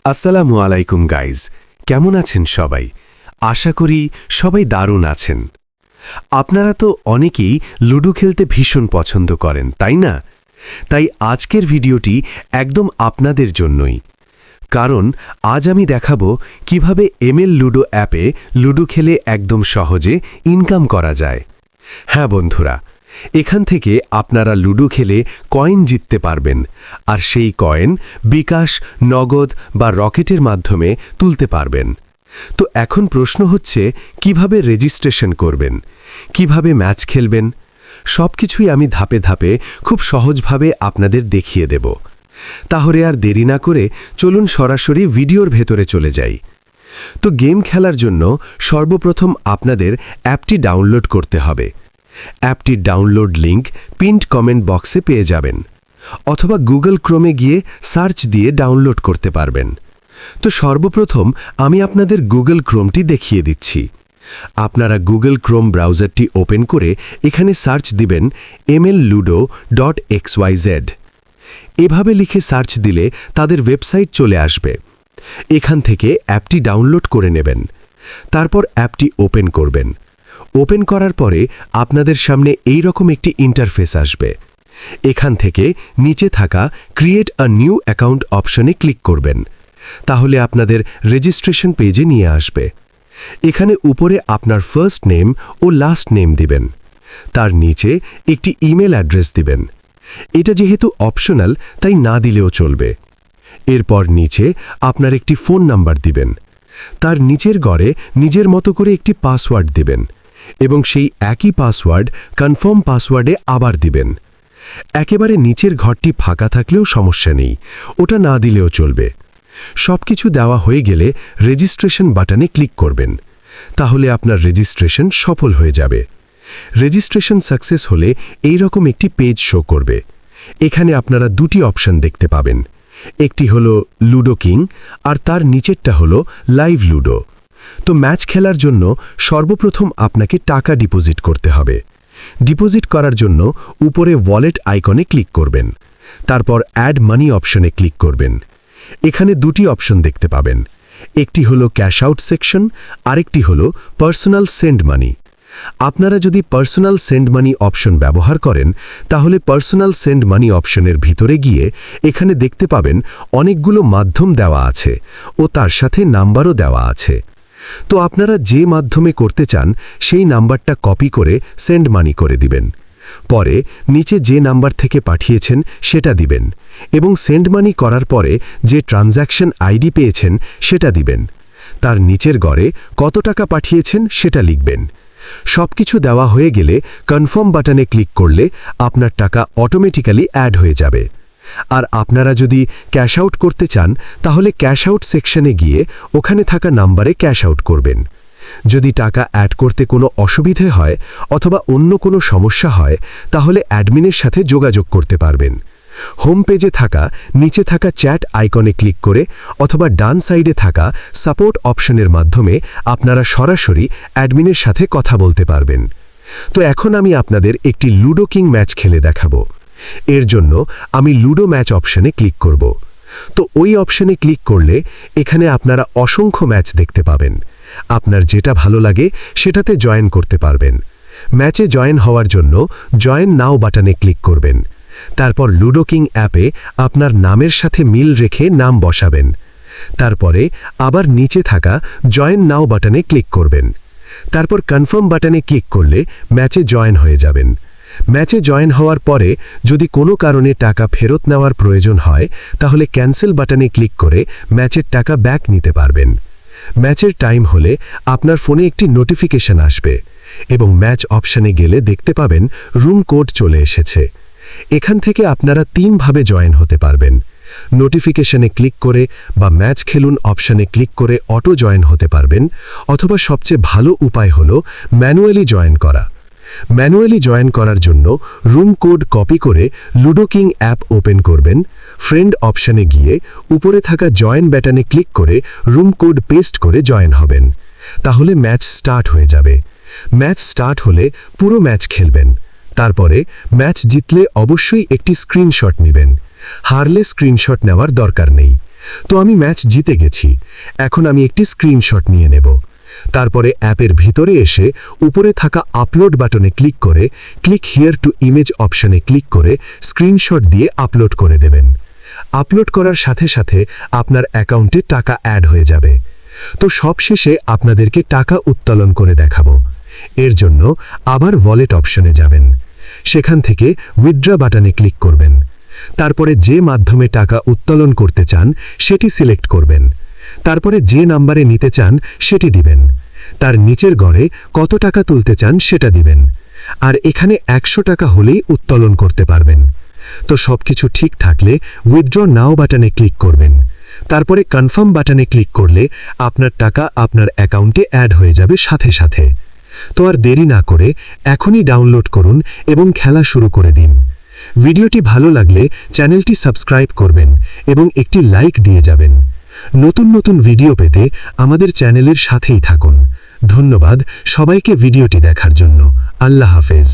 আসসালামু আলাইকুম গাইজ, কেমন আছেন সবাই? আশা করি সবাই দারুণ আছেন। আপনারা তো অনেকেই লুডো খেলতে ভীষণ পছন্দ করেন, তাই না? তাই আজকের ভিডিওটি একদম আপনাদের জন্যই। কারণ আজ আমি দেখাবো কিভাবে এমএল লুডো অ্যাপে লুডো খেলে একদম সহজে ইনকাম করা যায়। হ্যাঁ বন্ধুরা, এখান থেকে আপনারা লুডো খেলে কয়েন জিততে পারবেন, আর সেই কয়েন বিকাশ, নগদ বা রকেটের মাধ্যমে তুলতে পারবেন। তো এখন প্রশ্ন হচ্ছে, কিভাবে রেজিস্ট্রেশন করবেন, কিভাবে ম্যাচ খেলবেন? সবকিছুই আমি ধাপে ধাপে খুব সহজভাবে আপনাদের দেখিয়ে দেব। তাহলে আর দেরি না করে চলুন সরাসরি ভিডিওর ভেতরে চলে যাই। তো গেম খেলার জন্য সর্বপ্রথম আপনাদের অ্যাপটি ডাউনলোড করতে হবে। অ্যাপটির ডাউনলোড লিংক পিন্ড কমেন্ট বক্সে পেয়ে যাবেন, অথবা গুগল ক্রোমে গিয়ে সার্চ দিয়ে ডাউনলোড করতে পারবেন। তো সর্বপ্রথম আমি আপনাদের গুগল ক্রোমটি দেখিয়ে দিচ্ছি। আপনারা গুগল ক্রোম ব্রাউজারটি ওপেন করে এখানে সার্চ দিবেন mlludo.xyz। এভাবে লিখে সার্চ দিলে তাদের ওয়েবসাইট চলে আসবে। এখান থেকে অ্যাপটি ডাউনলোড করে নেবেন, তারপর অ্যাপটি ওপেন করবেন। ওপেন করার পরে আপনাদের সামনে এই রকম একটি ইন্টারফেস আসবে। এখান থেকে নিচে থাকা ক্রিয়েট আ নিউ অ্যাকাউন্ট অপশনে ক্লিক করবেন। তাহলে আপনাদের রেজিস্ট্রেশন পেজে নিয়ে আসবে। এখানে উপরে আপনার ফার্স্ট নেম ও লাস্ট নেম দিবেন। তার নিচে একটি ইমেল অ্যাড্রেস দিবেন। এটা যেহেতু অপশনাল, তাই না দিলেও চলবে। এরপর নিচে আপনার একটি ফোন নাম্বার দিবেন। তার নিচের ঘরে নিজের মতো করে একটি পাসওয়ার্ড দিবেন, এবং সেই একই পাসওয়ার্ড কনফার্ম পাসওয়ার্ডে আবার দিবেন। একেবারে নিচের ঘরটি ফাঁকা থাকলেও সমস্যা নেই, ওটা না দিলেও চলবে। সবকিছু দেওয়া হয়ে গেলে রেজিস্ট্রেশন বাটনে ক্লিক করবেন। তাহলে আপনার রেজিস্ট্রেশন সফল হয়ে যাবে। রেজিস্ট্রেশন সাকসেস হলে এই রকম একটি পেজ শো করবে। এখানে আপনারা দুটি অপশন দেখতে পাবেন। একটি হলো লুডো কিং, আর তার নিচেরটা হলো লাইভ লুডো। তো ম্যাচ খেলার জন্য সর্বপ্রথম আপনাকে টাকা ডিপোজিট করতে হবে। ডিপোজিট করার জন্য উপরে ওয়ালেট আইকনে ক্লিক করবেন, তারপর অ্যাড মানি অপশনে ক্লিক করবেন। এখানে দুটি অপশন দেখতে পাবেন। একটি হলো ক্যাশ আউট সেকশন, আরেকটি হলো পার্সোনাল সেন্ড মানি। আপনারা যদি পার্সোনাল সেন্ড মানি অপশন ব্যবহার করেন, তাহলে পার্সোনাল সেন্ড মানি অপশনের ভিতরে গিয়ে এখানে দেখতে পাবেন অনেকগুলো মাধ্যম দেওয়া আছে ও তার সাথে নাম্বারও দেওয়া আছে। তো আপনারা যে মাধ্যমে করতে চান সেই নাম্বারটা কপি করে সেন্ড মানি করে দিবেন। পরে নিচে যে নাম্বার থেকে পাঠিয়েছেন সেটা দিবেন, এবং সেন্ড মানি করার পরে যে ট্রানজ্যাকশন আইডি পেয়েছেন সেটা দিবেন। তার নিচের ঘরে কত টাকা পাঠিয়েছেন সেটা লিখবেন। সবকিছু দেওয়া হয়ে গেলে কনফার্ম বাটনে ক্লিক করলে আপনার টাকা অটোমেটিক্যালি অ্যাড হয়ে যাবে। আর আপনারা যদি ক্যাশ আউট করতে চান, তাহলে ক্যাশ আউট সেকশনে গিয়ে ওখানে থাকা নাম্বারে ক্যাশ আউট করবেন। যদি টাকা অ্যাড করতে কোনো অসুবিধে হয় অথবা অন্য কোনো সমস্যা হয়, তাহলে অ্যাডমিনের সাথে যোগাযোগ করতে পারবেন। হোম পেজে থাকা নিচে থাকা চ্যাট আইকনে ক্লিক করে অথবা ডান সাইডে থাকা সাপোর্ট অপশনের মাধ্যমে আপনারা সরাসরি অ্যাডমিনের সাথে কথা বলতে পারবেন। তো এখন আমি আপনাদের একটি লুডো কিং ম্যাচ খেলে দেখাবো। এর জন্য আমি লুডো ম্যাচ অপশনে ক্লিক করব। তো ওই অপশনে ক্লিক করলে এখানে আপনারা অসংখ্য ম্যাচ দেখতে পাবেন। আপনার যেটা ভালো লাগে সেটাতে জয়েন করতে পারবেন। ম্যাচে জয়েন হওয়ার জন্য জয়েন নাও বাটনে ক্লিক করবেন। তারপর লুডো কিং অ্যাপে আপনার নামের সাথে মিল রেখে নাম বসাবেন। তারপরে আবার নিচে থাকা জয়েন নাও বাটনে ক্লিক করবেন। তারপর কনফার্ম বাটনে ক্লিক করলে ম্যাচে জয়েন হয়ে যাবেন। ম্যাচে জয়েন হওয়ার পরে যদি কোনো কারণে টাকা ফেরত নেওয়ার প্রয়োজন হয়, তাহলে ক্যান্সেল বাটনে ক্লিক করে ম্যাচের টাকা ব্যাক নিতে পারবেন। ম্যাচের টাইম হলে আপনার ফোনে একটি নোটিফিকেশন আসবে, এবং ম্যাচ অপশনে গেলে দেখতে পাবেন রুম কোড চলে এসেছে। এখান থেকে আপনারা 3 ভাবে জয়েন হতে পারবেন। নোটিফিকেশনে ক্লিক করে বা ম্যাচ খেলুন অপশনে ক্লিক করে অটো জয়েন হতে পারবেন, অথবা সবচেয়ে ভালো উপায় হলো ম্যানুয়ালি জয়েন করা। ম্যানুয়ালি জয়েন করার জন্য রুম কোড কপি করে লুডো কিং অ্যাপ ওপেন করবেন। ফ্রেন্ড অপশনে গিয়ে উপরে থাকা জয়েন বাটনে ক্লিক করে রুম কোড পেস্ট করে জয়েন হবেন। তাহলে ম্যাচ স্টার্ট হয়ে যাবে। ম্যাচ স্টার্ট হলে পুরো ম্যাচ খেলবেন। তারপরে ম্যাচ জিতলে অবশ্যই একটি স্ক্রিনশট নেবেন। হারলে স্ক্রিনশট নেওয়ার দরকার নেই। তো আমি ম্যাচ জিতে গেছি। এখন আমি একটি স্ক্রিনশট নিয়ে নেব। তারপরে অ্যাপের ভিতরে এসে উপরে থাকা আপলোড বাটনে ক্লিক করে ক্লিক হিয়ার টু ইমেজ অপশনে ক্লিক করে স্ক্রিনশট দিয়ে আপলোড করে দেবেন। আপলোড করার সাথে সাথে আপনার অ্যাকাউন্টে টাকা অ্যাড হয়ে যাবে। তো সবশেষে আপনাদেরকে টাকা উত্তোলন করে দেখাবো। এর জন্য আবার ওয়ালেট অপশনে যাবেন। সেখান থেকে উইথড্র বাটনে ক্লিক করবেন। তারপরে যে মাধ্যমে টাকা উত্তোলন করতে চান সেটি সিলেক্ট করবেন। তারপরে যে নাম্বারে নিতে চান সেটি দিবেন। তার নিচের ঘরে কত টাকা তুলতে চান সেটা দিবেন। আর এখানে 100 টাকা হলেই উত্তোলন করতে পারবেন। তো সবকিছু ঠিক থাকলে উইথড্র নাও বাটনে ক্লিক করবেন। তারপরে কনফার্ম বাটনে ক্লিক করলে আপনার টাকা আপনার অ্যাকাউন্টে অ্যাড হয়ে যাবে সাথে সাথে। তো আর দেরি না করে এখনই ডাউনলোড করুন এবং খেলা শুরু করে দিন। ভিডিওটি ভালো লাগলে চ্যানেলটি সাবস্ক্রাইব করবেন এবং একটি লাইক দিয়ে যাবেন। নতুন নতুন ভিডিও পেতে আমাদের চ্যানেলের সাথেই থাকুন। ধন্যবাদ সবাইকে ভিডিওটি দেখার জন্য। আল্লাহ হাফেজ।